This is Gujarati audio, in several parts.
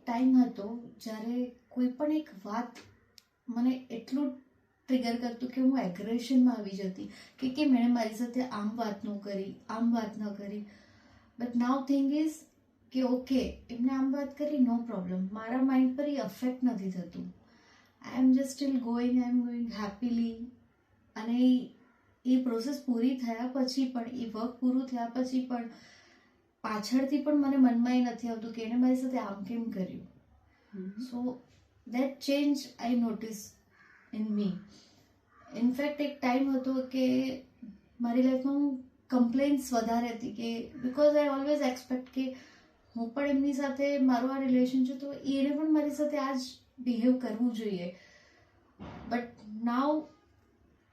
ટાઈમ હતો જ્યારે કોઈ પણ એક વાત મને એટલું ટ્રિગર કરતું કે હું એગ્રેશનમાં આવી જતી કે મેં મારી સાથે આમ વાત ન કરી, આમ વાત ન કરી. બટ નાઉ થિંગ ઇઝ કે ઓકે, એમને આમ વાત કરી, નો પ્રોબ્લેમ, મારા માઇન્ડ પર એ અફેક્ટ નથી થતું. I am just still going, I am going happily. અને એ પ્રોસેસ પૂરી થયા પછી પણ, એ વર્ક પૂરું થયા પછી પણ પાછળથી પણ મને મનમાં એ નથી આવતું કે એને મારી સાથે આમ કેમ કર્યું. So that change I notice in me. In fact એક ટાઈમ હતો કે મારી લાઈફમાં હું કમ્પ્લેન્ટ્સ વધારે હતી કે બિકોઝ આઈ ઓલવેઝ એક્સપેક્ટ કે હું પણ એમની સાથે, મારું આ રિલેશન છે તો એને પણ મારી સાથે આ જ બિહેવ કરવું જોઈએ. But now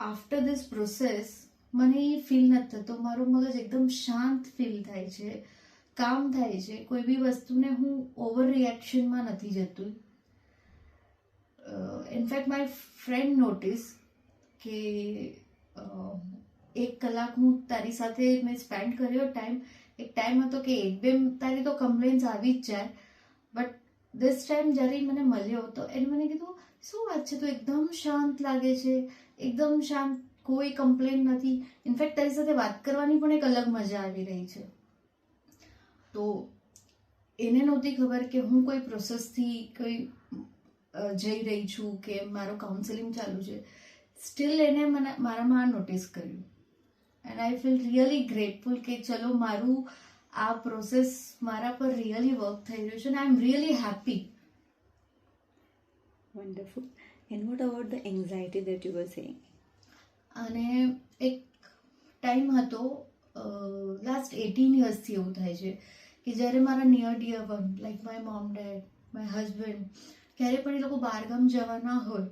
after this process મને એ ફીલ નથી થતો. મારું મગજ એકદમ શાંત ફીલ થાય છે, કામ થાય છે. કોઈ બી વસ્તુને હું ઓવર રિએક્શનમાં નથી જતું. ઇનફેક્ટ માય ફ્રેન્ડ નોટિસ કે 1 કલાક હું તારી સાથે મેં સ્પેન્ડ કર્યો ટાઈમ. એક ટાઈમ હતો કે 1-2 તારી તો કમ્પ્લેન્ટ્સ આવી જ જાય, બટ ધીસ ટાઈમ જ્યારે મને મળ્યો તો એને મને કીધું, શું વાત છે, તું એકદમ શાંત લાગે છે, એકદમ શાંત, કોઈ કમ્પ્લેન્ટ નથી. ઇનફેક્ટ તારી સાથે વાત કરવાની પણ એક અલગ મજા આવી રહી છે. તો એને નહોતી ખબર કે હું કોઈ પ્રોસેસથી કોઈ જઈ રહી છું કે મારો કાઉન્સેલિંગ ચાલુ છે. સ્ટીલ એને મારામાં આ નોટિસ કર્યું. And I feel really grateful કે ચલો મારું આ પ્રોસેસ મારા પર રિયલી વર્ક થઈ રહ્યું છે અને I am really happy. Wonderful. And what about the anxiety that you were saying? અને એક ટાઈમ હતો, લાસ્ટ 18 યર્સથી એવું થાય છે કે જ્યારે મારા near dear one like my mom, dad, my husband, ક્યારે પણ એ લોકો બહારગામ જવાના હોય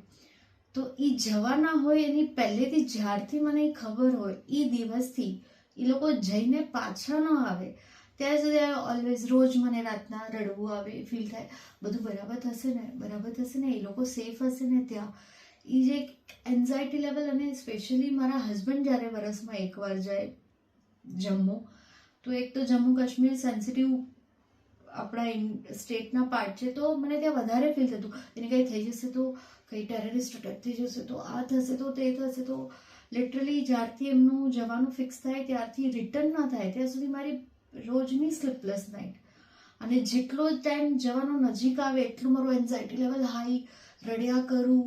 તો એ જવાના હોય એની પહેલેથી જ્યારથી મને ખબર હોય એ દિવસથી એ લોકો જઈને પાછા ન આવે ત્યાં સુધી ઓલવેઝ રોજ મને રાતના રડવું આવે, ફીલ થાય બધું બરાબર થશે ને, બરાબર થશે ને, એ લોકો સેફ હશે ને ત્યાં. એ જે એન્ઝાયટી લેવલ. અને સ્પેશિયલી મારા હસબન્ડ જ્યારે વરસમાં એકવાર જાય જમ્મુ, તો એક તો જમ્મુ કાશ્મીર સેન્સિટિવ આપણા સ્ટેટના પાર્ટ છે, તો મને ત્યાં વધારે ફીલ થતું એને કંઈ થઈ જશે તો, કંઈ ટેરરિસ્ટ અટેક થઈ જશે તો, આ થશે તો, તે થશે તો. લિટરલી જ્યારથી એમનું જવાનું ફિક્સ થાય ત્યારથી રિટર્ન ના થાય ત્યાં સુધી મારી રોજની સ્લીપલેસ નાઇટ. અને જેટલો ટાઈમ જવાનો નજીક આવે એટલું મારું એન્ઝાયટી લેવલ હાઈ, રડ્યા કરું,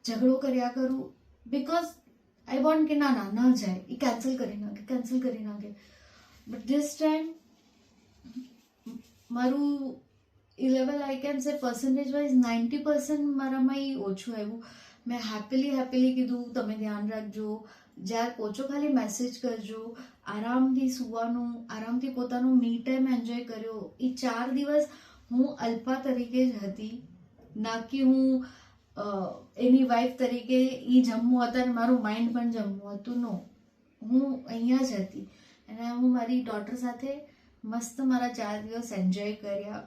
ઝઘડો કર્યા કરું, બિકોઝ આઈ વોન્ટ કે ના જાય, એ કેન્સલ કરી નાખે. બટ ધીસ ટાઈમ મારું એ level I can say percentage wise 90% મારામાં એ ઓછું આવ્યું. મેં હેપીલી કીધું તમે ધ્યાન રાખજો, જ્યાં પહોંચો ખાલી મેસેજ કરજો, આરામથી સુવાનું, આરામથી પોતાનું મી ટાઈમ એન્જોય કર્યો. એ 4 દિવસ હું અલ્પા તરીકે જ હતી, ના કે હું એની વાઇફ તરીકે. એ જમ્મુ હતા અને મારું માઇન્ડ પણ જમ્મુ હતું. નો, હું અહીંયા જ હતી અને હું મારી ડોટર સાથે મસ્ત મારા 4 દિવસ એન્જોય કર્યા.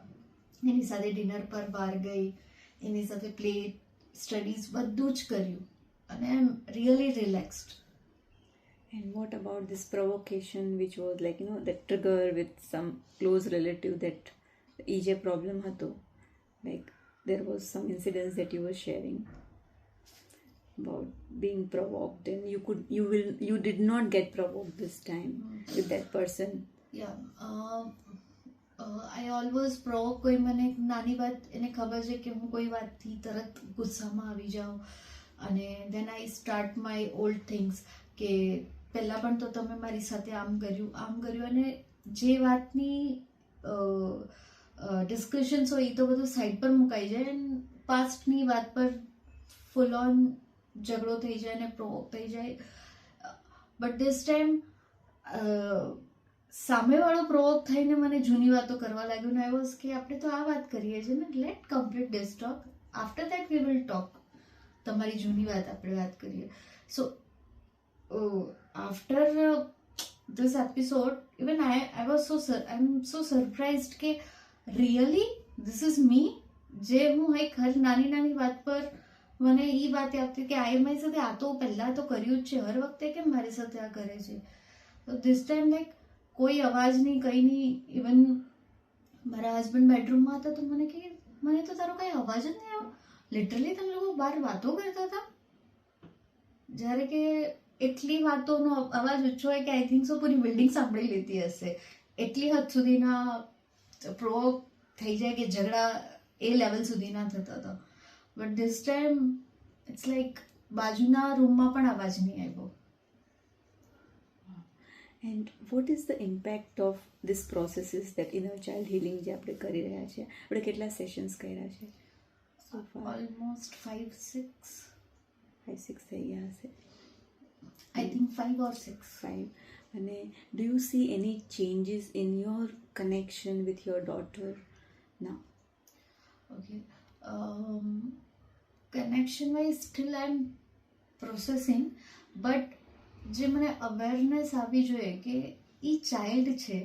એની સાથે ડિનર પર બહાર ગઈ, એની સાથે પ્લે, સ્ટડીઝ બધું જ કર્યું અને I am really relaxed. And what about this provocation which was like, the trigger with some close relative that એ જે problem હતો, like there was some incidents that you were sharing about being provoked and you did not get provoked this time with that person. I always provoke. કોઈ મને એક નાની વાત, એને ખબર છે કે હું કોઈ વાતથી તરત ગુસ્સામાં આવી જાઉં અને then I start my old things કે પહેલાં પણ તો તમે મારી સાથે આમ કર્યું અને જે વાતની ડિસ્કશન્સ હોય એ તો બધું સાઈડ પર મુકાઈ જાય એન્ડ પાસ્ટની વાત પર ફૂલ ઓન ઝઘડો થઈ જાય અને પ્રોવોક થઈ જાય. બટ ધીસ ટાઈમ સામેવાળો પ્રોવોક થઈને મને જૂની વાતો કરવા લાગ્યો ને આઈ વોઝ કે આપણે તો આ વાત કરીએ છીએ ને, let complete this talk, after that we will talk. તમારી જૂની વાત આપણે વાત કરીએ. So after this episode even I am so surprised કે રિયલી ધીસ ઇઝ મી. જે હું એક હર નાની વાત પર મને એ વાત આવતી કે આ મારી સાથે આ તો પહેલાં તો કર્યું જ છે, હર વખતે કેમ મારી સાથે આ કરે છે. તો ધીસ ટાઈમ લાઈક કોઈ અવાજ નહીં, કંઈ નહીં. ઇવન મારા હસબન્ડ બેડરૂમમાં હતા તો મને કે મને તો તારો કાંઈ અવાજ જ નહીં આવ્યો. લિટરલી તમે લોકો બહાર વાતો કરતા હતા. જ્યારે કે એટલી વાતોનો અવાજ ઊંચો હોય કે આઈ થિંક સો પૂરી બિલ્ડિંગ સાંભળી લેતી હશે. એટલી હદ સુધીના પ્રોવોક થઈ જાય કે ઝઘડા એ લેવલ સુધીના થતા હતા. But this time it's like બાજુના રૂમમાં પણ અવાજ નહીં આવ્યો. And what is the impact of this processes that inner child healing જે આપણે કરી રહ્યા છીએ? આપણે કેટલા સેશન્સ કર્યા છે? ઓલમોસ્ટ 5-6 5-6 થઈ ગયા હશે. I think 5 or 6. 5. અને do you C any changes in your connection with your daughter now? Okay. Connection wise still I'm processing, but જે મને અવેરનેસ આવવી જોઈએ કે એ ચાઇલ્ડ છે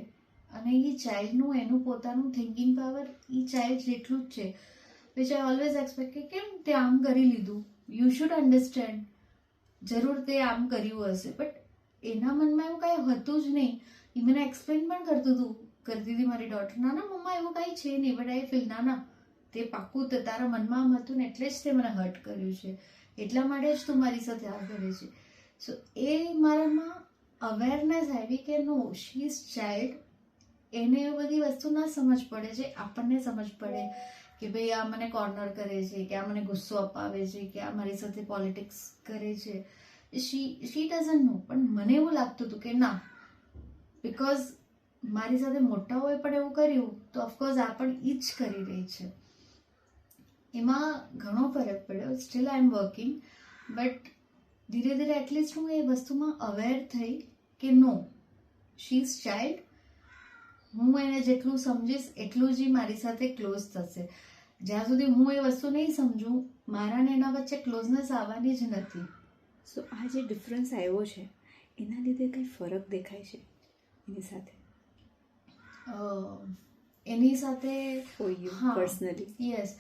અને એ ચાઇલ્ડનું એનું પોતાનું થિંકિંગ પાવર એ ચાઇલ્ડ જેટલું જ છે. વિચ આઈ ઓલવેઝ એક્સપેક્ટ કે કેમ તે આમ કરી લીધું, યુ શુડ અન્ડરસ્ટેન્ડ. જરૂર તે આમ કર્યું હશે, બટ એના મનમાં એવું કાંઈ હતું જ નહીં. એ મને એક્સપ્લેન પણ કરતી હતી મારી ડોટર, ના ના મમ્મા એવું કાંઈ છે નહીં, બટ આઈ ફીલ ના તે પાક્કું તો તારા મનમાં આમ હતું ને એટલે જ તે મને હર્ટ કર્યું છે, એટલા માટે જ તું મારી સાથે આ કરે છે. સો એ મારામાં અવેરનેસ આવી કે નો, શી ઇઝ ચાઇલ્ડ. એને એ બધી વસ્તુ ના સમજ પડે છે, આપણને સમજ પડે કે ભાઈ આ મને કોર્નર કરે છે, કે આ મને ગુસ્સો અપાવે છે, કે આ મારી સાથે પોલિટિક્સ કરે છે. શી ડઝન્ટ નો. પણ મને એવું લાગતું હતું કે ના, બિકોઝ મારી સાથે મોટાઓએ પણ એવું કર્યું તો ઓફકોર્સ આ પણ એ જ કરી રહી છે. એમાં ઘણો ફરક પડ્યો. Steel I M working, but ધીરે ધીરે એટલીસ્ટ હું એ વસ્તુમાં અવેર થઈ કે નો, શી ઇઝ ચાઇલ્ડ. હું એને જેટલું સમજીશ એટલું જ મારી સાથે ક્લોઝ થશે. જ્યાં સુધી હું એ વસ્તુ નહીં સમજું, મારા ને એના વચ્ચે ક્લોઝનેસ આવવાની જ નથી. સો આ જે ડિફરન્સ આવ્યો છે એના લીધે કંઈ ફરક દેખાય છે એની સાથે? એની સાથે ફોર યુ હા, પર્સનલી? યસ.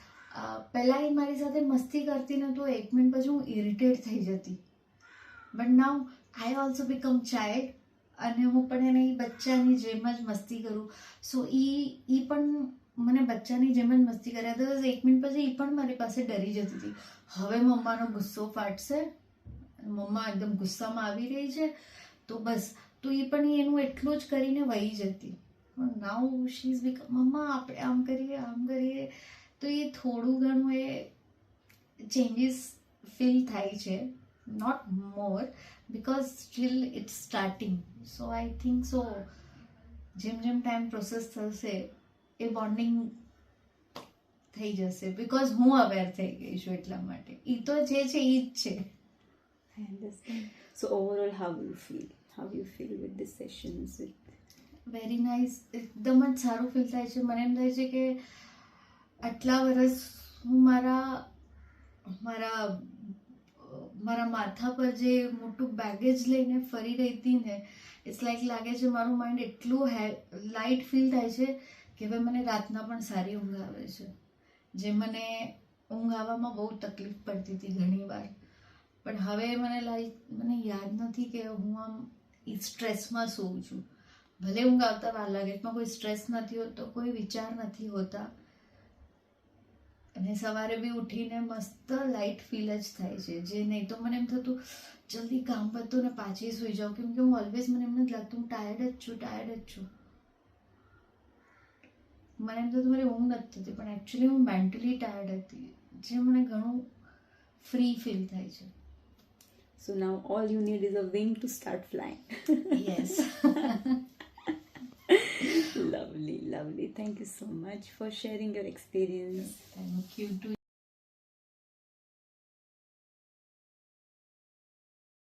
પહેલાં એ મારી સાથે મસ્તી કરતી ને તો એક મિનિટ પછી હું ઇરિટેટ થઈ જતી. But now I also become child અને હું પણ એને બચ્ચાની જેમ જ મસ્તી કરું. સો એ પણ મને બચ્ચાની જેમ જ મસ્તી કરે. અદરવાઇઝ એક મિનિટ પછી એ પણ મારી પાસે ડરી જતી હતી, હવે મમ્માનો ગુસ્સો ફાટશે, મમ્મા એકદમ ગુસ્સામાં આવી રહી છે તો બસ. તો એ પણ એનું એટલું જ કરીને વહી જતી. નાઉ શી ઇઝ બીકમ મમ્મા આપણે આમ કરીએ. તો એ થોડું ઘણું એ ચેન્જીસ ફીલ થાય છે, not more, because still it's starting. So I think so જેમ જેમ ટાઈમ પ્રોસેસ થશે એ બોન્ડિંગ થઈ જશે, બિકોઝ હું અવેર થઈ ગઈ છું એટલા માટે. એ તો જે છે એ જ છે. I understand. So overall, how you feel? How you feel with these sessions? Very nice. એકદમ જ સારું ફીલ થાય છે. મને એમ થાય છે કે આટલા વર્ષ હું મારા માથા પર જે મોટું બેગેજ લઈને ફરી રહી હતી ને, ઇટ્સ લાઈક લાગે છે મારું માઇન્ડ એટલું લાઇટ ફીલ થાય છે કે હવે મને રાતના પણ સારી ઊંઘ આવે છે. જે મને ઊંઘ આવવામાં બહુ તકલીફ પડતી હતી ઘણી વાર, પણ હવે મને યાદ નથી કે હું આમ સ્ટ્રેસમાં સૂવું છું. ભલે ઊંઘ આવતા વાર લાગે, એમાં કોઈ સ્ટ્રેસ નથી હોતો, કોઈ વિચાર નથી હોતા, અને સવારે બી ઉઠીને મસ્ત લાઇટ ફીલ જ થાય છે. જે નહીં તો મને એમ થતું જલ્દી કામ પતું ને પાછી સૂઈ જાઉં, કેમ કે હું ઓલવેઝ મને એમ નથી લાગતું હું ટાયર્ડ જ છું. મને એમ થતું મારી ઊંઘ નથી થતી, પણ એકચ્યુઅલી હું મેન્ટલી ટાયર્ડ હતી, જે મને ઘણું ફ્રી ફીલ થાય છે. So now all you need is a wing to start flying. Yes. Lovely, lovely. Thank you so much for sharing your experience. Thank you too.